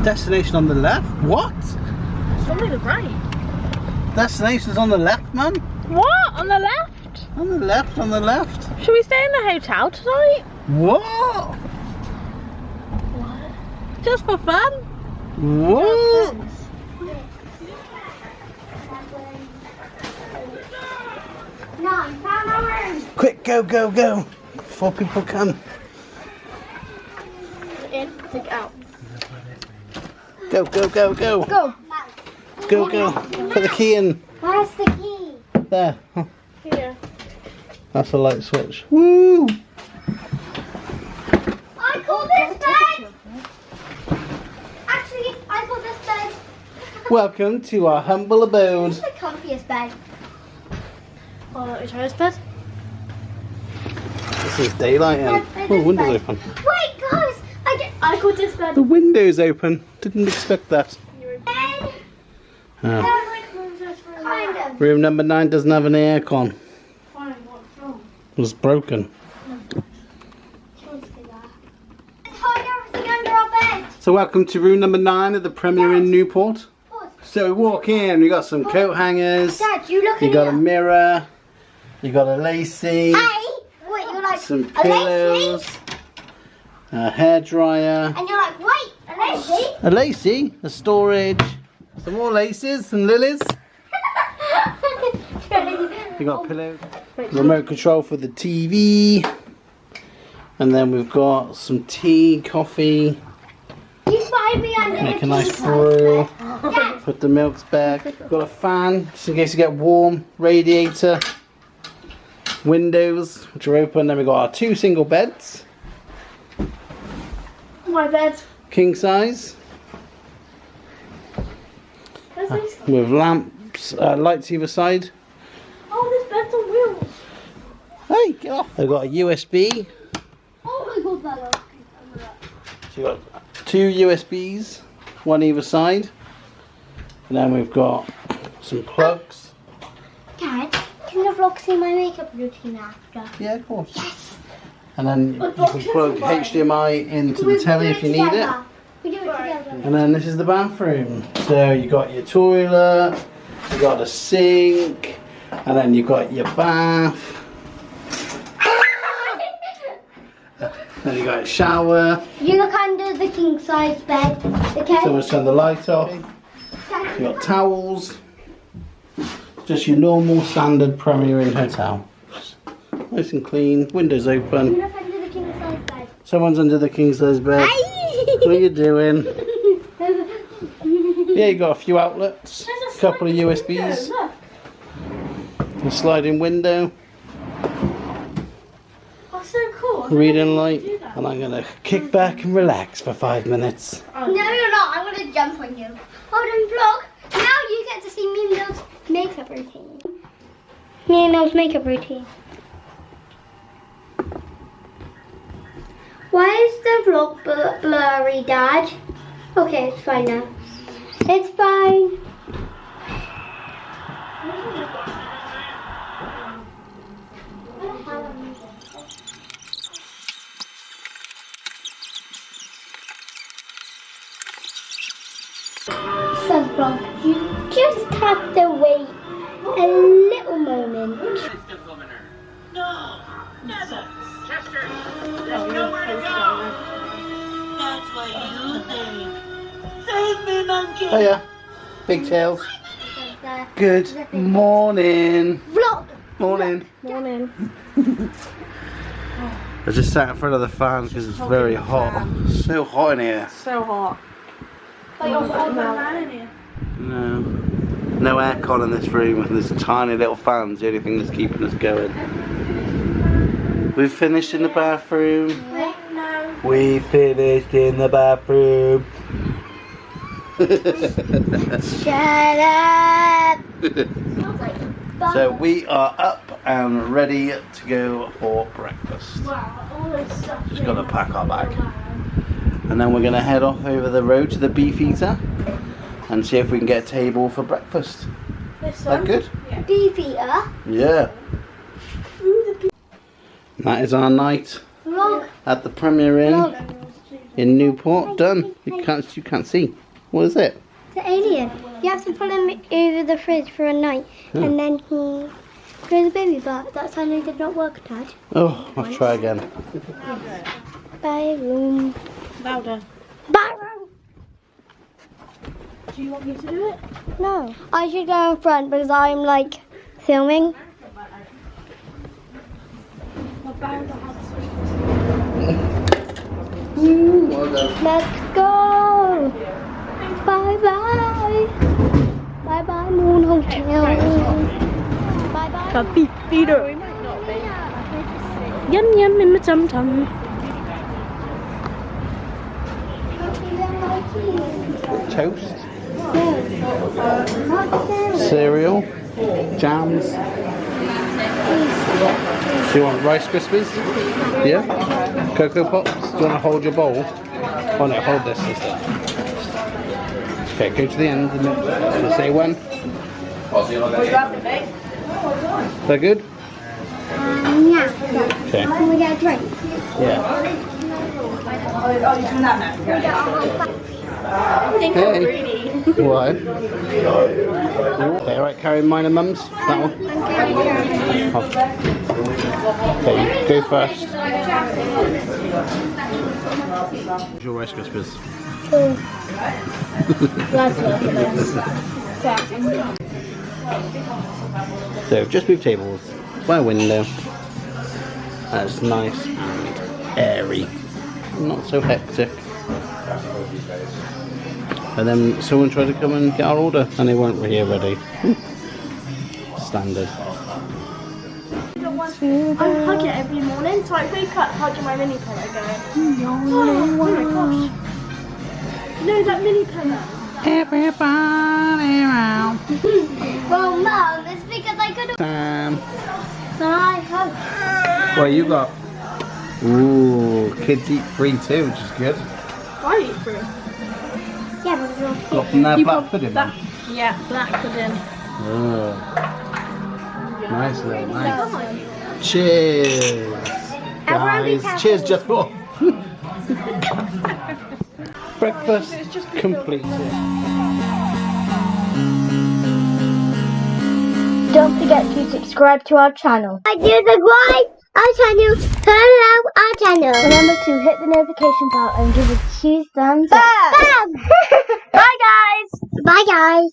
Destination on the left? What? It's on the right. Destination's on the left, man. What? On the left? On the left, on the left. Should we stay in the hotel tonight? What? Just for fun? What? Quick, go, go, go. Before people come. In, take out. Go, go, go, go. Go. Go, go. Put the key in. Where's the key? There. Here. That's a light switch. Woo! I call this bed. Actually, I call this bed. Welcome to our humble abode. This is the comfiest bed. Oh, let me try this bed. This is daylight in. Oh, windows open. Wait, guys. I call this bed. The window's open. Didn't expect that. Bed. Oh. Kind of. Room number 9 doesn't have an aircon. Fine, what's wrong? It was broken. Let's hide everything under our bed. So welcome to room number 9 of the Premierinn Newport. So we walk in, we got some coat hangers. Dad, you look You at got a me. mirror. You got a lacy. Hey, wait, you're like Some a pillows. lacy? A hairdryer. And you're like, wait, a lacy? A lacy. A storage. Some more laces and lilies. You got pillows. Remote control for the TV. And then we've got some tea, coffee. You find me under Make the a nice king size brew. bed. Dad, Put the milks back. Got a fan just in case you get warm. Radiator. Windows which are open. Then we've got our 2 single beds. My bed. King size. With lamps, lights either side. Oh, this bed's on wheels. Hey, get off. They've got a USB. oh my god, Bella. So you've got 2 USBs, one either side. And then we've got some plugs. Dad, can the vlog see my makeup routine after? Yeah, of course. Yes. And then you can plug HDMI into the telly if you need it. We do it together. And then this is the bathroom. So you got your toilet, you got a sink, and then you got your bath. Then you got a shower. You look under the king size bed, okay? Someone's turned the light off. Dad, You got towels. Just your normal standard Premierinn hotel. Nice and clean. Windows you open. look under the king size bed. Someone's under the king size bed. What are you doing? Yeah, you got a few outlets. A couple of USBs. Look. A sliding window. That's so cool. Reading light. And I'm going to kick back and relax for 5 minutes. No, you're not. I'm going to jump on you. Hold on, vlog. Now you get to see me and Nell's makeup routine. Me and Nell's makeup routine. Why is the vlog blurry, Dad? Okay, it's fine now. It's fine. So vlog, you just have to wait a little moment. No, never. Chester, there's nowhere to go. That's what you think. Save me, monkey. Oh yeah. Big tails. Good morning. Vlog. Morning. Morning. I just sat in front of the fan because it's very hot. So hot in here. So hot. Like you're holding a man in here. No aircon in this room, and there's tiny little fans, the only thing that's keeping us going. We've finished in the bathroom. No. We finished in the bathroom. Shut up. So we are up and ready to go for breakfast. Wow, all this stuff. Just got to pack our bag. And then we're going to head off over the road to the Beefeater and see if we can get a table for breakfast. Is that good? Yeah. Beefeater. Yeah. That is our night Vlog. at the Premierinn. Vlog. Yeah, Inn Newport, done. You can't see. What is it? The alien. You have to pull him over the fridge for a night, and then he throws a baby, but that suddenly did not work, Dad. Oh, I'll try again. Bye room. Louder. Bye room. Do you want me to do it? No. I should go in front because I'm like filming. Let's go. Bye bye. Bye bye Moon Hotel. Bye bye. The Beefeater. Yum yum in my tum tum. Toast, cereal, jams. Do you want Rice Krispies? Yeah? Cocoa Pops? Do you want to hold your bowl? Oh no, hold this instead. Okay, go to the end and say when. They're good? Yeah. Okay. Can we get a drink? Yeah. I think I'm greedy. Why? Okay, alright, carry mine and mum's. That one. Okay, go first. Your Rice Krispies. So, just move tables by a window. That's nice and airy. Not so hectic. And then someone tried to come and get our order and they weren't here ready. Standard. I hug it every morning, so I wake up hugging my mini pillow going, oh my gosh. You know that mini pillow? Everybody around. Well, Mum, it's because I couldn't. So I hug. What you got? Ooh, kids eat free too, which is good. I eat fruit. Yeah, but you're Got from their black pudding. That, yeah, black pudding. Oh. Nice little, nice. Cheers, guys. Cheers just for. Breakfast completed. Don't forget to subscribe to our channel. I do subscribe our channel. Turn on our channel. Remember to hit the notification bell and give us 2 thumbs up. Bam! Bye guys. Bye guys.